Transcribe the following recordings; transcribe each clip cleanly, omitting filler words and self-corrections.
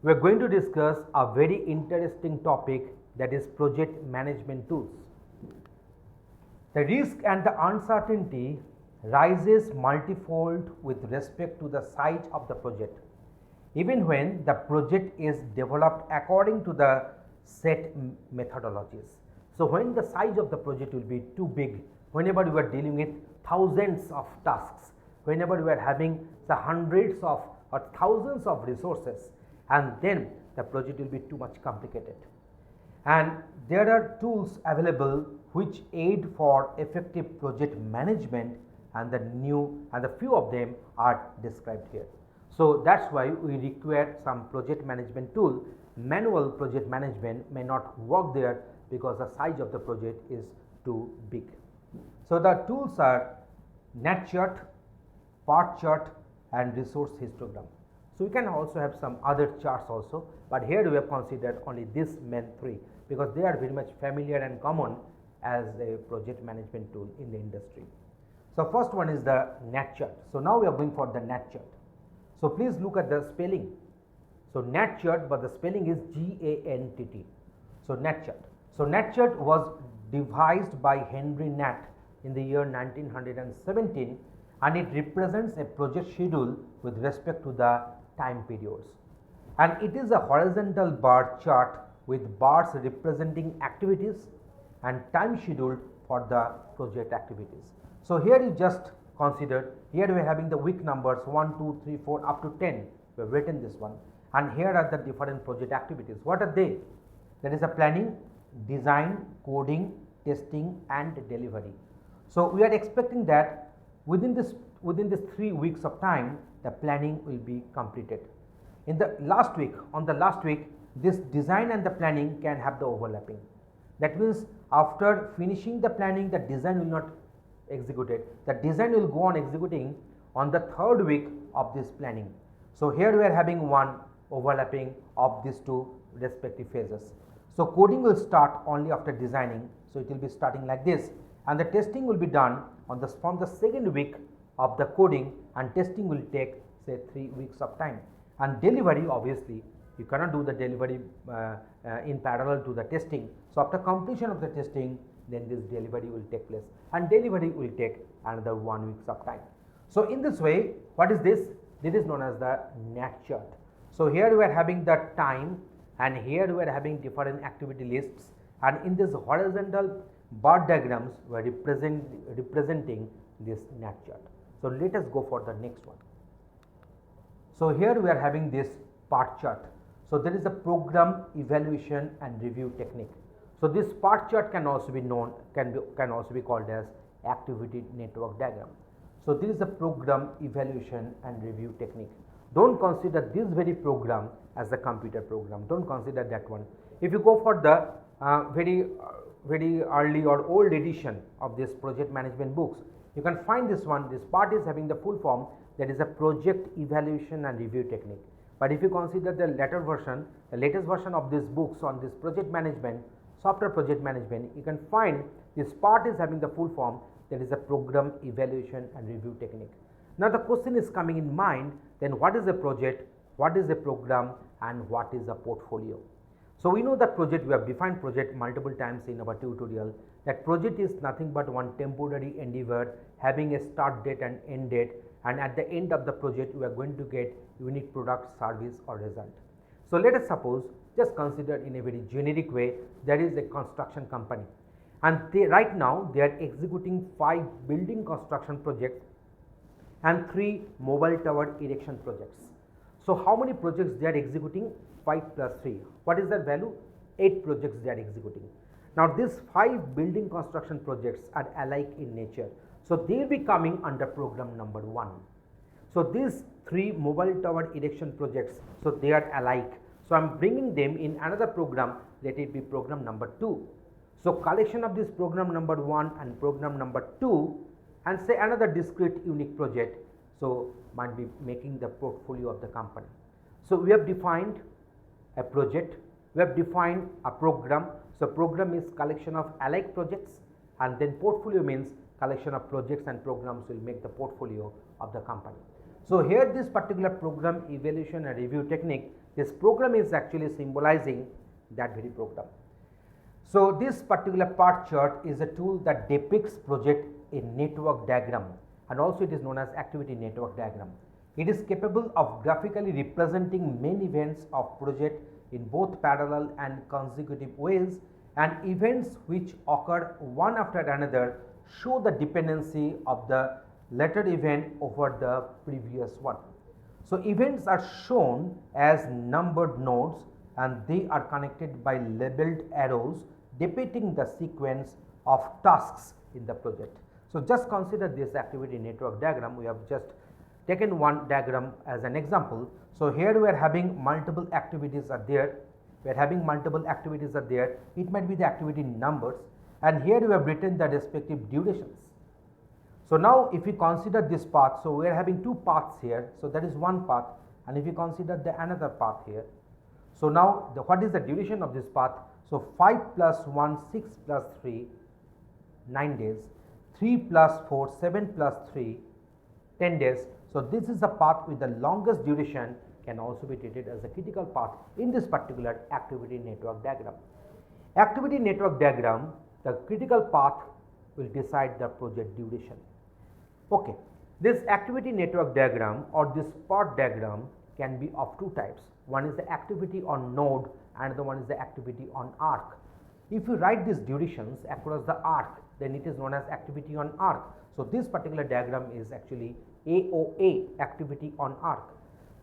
we are going to discuss a very interesting topic, that is project management tools. The risk and the uncertainty rises multifold with respect to the size of the project, even when the project is developed according to the set methodologies. So, when the size of the project will be too big, whenever you are dealing with thousands of tasks, whenever you are having the hundreds of or thousands of resources, and then the project will be too much complicated. And there are tools available which aid for effective project management, and the few of them are described here. So that's why we require some project management tool. Manual project management may not work there because the size of the project is too big. So the tools are net chart, part chart, and resource histogram. So we can also have some other charts also, but here we have considered only these main three because they are very much familiar and common as a project management tool in the industry. So first one is the net chart. So now we are going for the net chart. So please look at the spelling. So net chart, but the spelling is G-A-N-T-T. So net chart. So net chart was devised by Henry Nat in the year 1917, and it represents a project schedule with respect to the time periods. And it is a horizontal bar chart with bars representing activities and time scheduled for the project activities. So here you just consider, here we are having the week numbers 1, 2, 3, 4 up to 10, we have written this one, and here are the different project activities. What are they? That is a planning, design, coding, testing, and delivery. So we are expecting that within this 3 weeks of time, the planning will be completed. In the last week, this design and the planning can have the overlapping. That means after finishing the planning, the design will not executed. The design will go on executing on the 3rd week of this planning. So here we are having one overlapping of these two respective phases. So coding will start only after designing. So it will be starting like this, and the testing will be done from the 2nd week of the coding, and testing will take say 3 weeks of time. And delivery, obviously you cannot do the delivery in parallel to the testing. So after completion of the testing, then this delivery will take place, and delivery will take another 1 week of time. So in this way, what is this? This is known as the net chart. So here we are having the time, and here we are having different activity lists, and in this horizontal bar diagrams we are representing this net chart. So let us go for the next one. So here we are having this part chart. So there is a program evaluation and review technique. So this part chart can also be known, can also be called as activity network diagram. So this is a program evaluation and review technique. Don't consider this very program as a computer program. Don't consider that one. If you go for the very early or old edition of this project management books, you can find this one. This part is having the full form, that is a project evaluation and review technique. But if you consider the latest version of these books on this project management, software project management, you can find this part is having the full form, that is a program evaluation and review technique. Now the question is coming in mind, then what is a project, what is a program, and what is a portfolio? So we know that project, we have defined project multiple times in our tutorial, that project is nothing but one temporary endeavor having a start date and end date, and at the end of the project we are going to get unique product, service, or result. So let us suppose, just consider in a very generic way, there is a construction company, and right now they are executing 5 building construction projects and 3 mobile tower erection projects. So how many projects they are executing? 5 plus 3. What is that value? 8 projects they are executing. Now these 5 building construction projects are alike in nature. So they will be coming under program number 1. So these 3 mobile tower erection projects, so they are alike. So I am bringing them in another program, let it be program number 2. So collection of this program number 1 and program number 2, and say another discrete unique project, so might be making the portfolio of the company. So we have defined a project, we have defined a program. So program is collection of alike projects, and then portfolio means collection of projects and programs will make the portfolio of the company. So here this particular program evaluation and review technique This program is actually symbolizing that very program. So this particular part chart is a tool that depicts project in network diagram, and also it is known as activity network diagram. It is capable of graphically representing many events of project in both parallel and consecutive ways, and events which occur one after another show the dependency of the later event over the previous one. So events are shown as numbered nodes, and they are connected by labeled arrows depicting the sequence of tasks in the project. So just consider this activity network diagram. We have just taken one diagram as an example. So here we are having multiple activities are there. We are having multiple activities are there. It might be the activity numbers, and here we have written the respective durations. So now if we consider this path, so we are having two paths here. So that is one path, and if you consider the another path here. So now what is the duration of this path? So 5 plus 1, 6 plus 3, 9 days, 3 plus 4, 7 plus 3, 10 days. So this is the path with the longest duration, can also be treated as a critical path in this particular activity network diagram. Activity network diagram, the critical path will decide the project duration. Okay, this activity network diagram or this part diagram can be of two types. One is the activity on node, and the one is the activity on arc. If you write these durations across the arc, then it is known as activity on arc. So this particular diagram is actually AOA, activity on arc.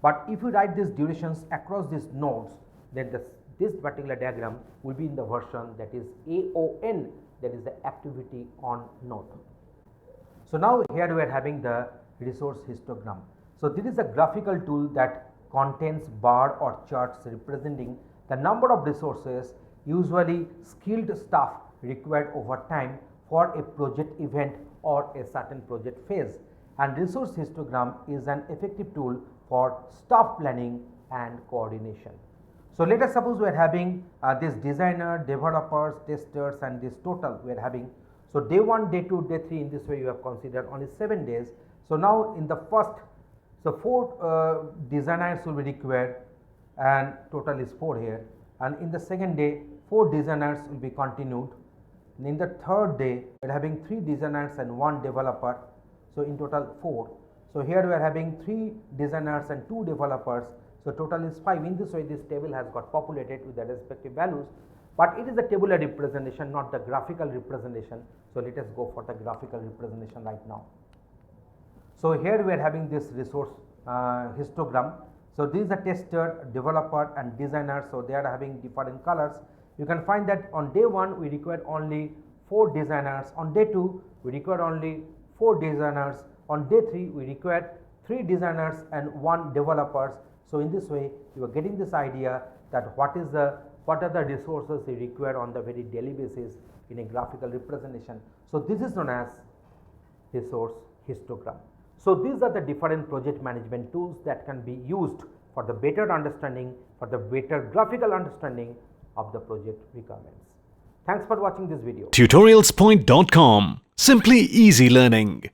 But if you write these durations across these nodes, then this particular diagram will be in the version that is AON, that is the activity on node. So now here we are having the resource histogram. So this is a graphical tool that contains bar or charts representing the number of resources, usually skilled staff, required over time for a project event or a certain project phase. And resource histogram is an effective tool for staff planning and coordination. So let us suppose we are having this designer, developers, testers, and this total we are having. So day 1, day 2, day 3, in this way you have considered only 7 days. So now in the first, so 4 designers will be required, and total is 4 here. And in the second day 4 designers will be continued. And in the third day we are having 3 designers and 1 developer. So in total 4. So here we are having 3 designers and 2 developers. So total is 5. In this way this table has got populated with the respective values, but it is a tabular representation, not the graphical representation. So let us go for the graphical representation right now. So here we are having this resource histogram. So this is a tester, developer, and designer. So they are having different colors. You can find that on day 1 we require only 4 designers, on day 2 we require only 4 designers, on day 3 we require 3 designers and 1 developers. So in this way you are getting this idea that what are the resources you require on the very daily basis in a graphical representation. So this is known as resource histogram. So these are the different project management tools that can be used for the better understanding, for the better graphical understanding of the project requirements. Thanks for watching this video. Tutorialspoint.com. Simply easy learning.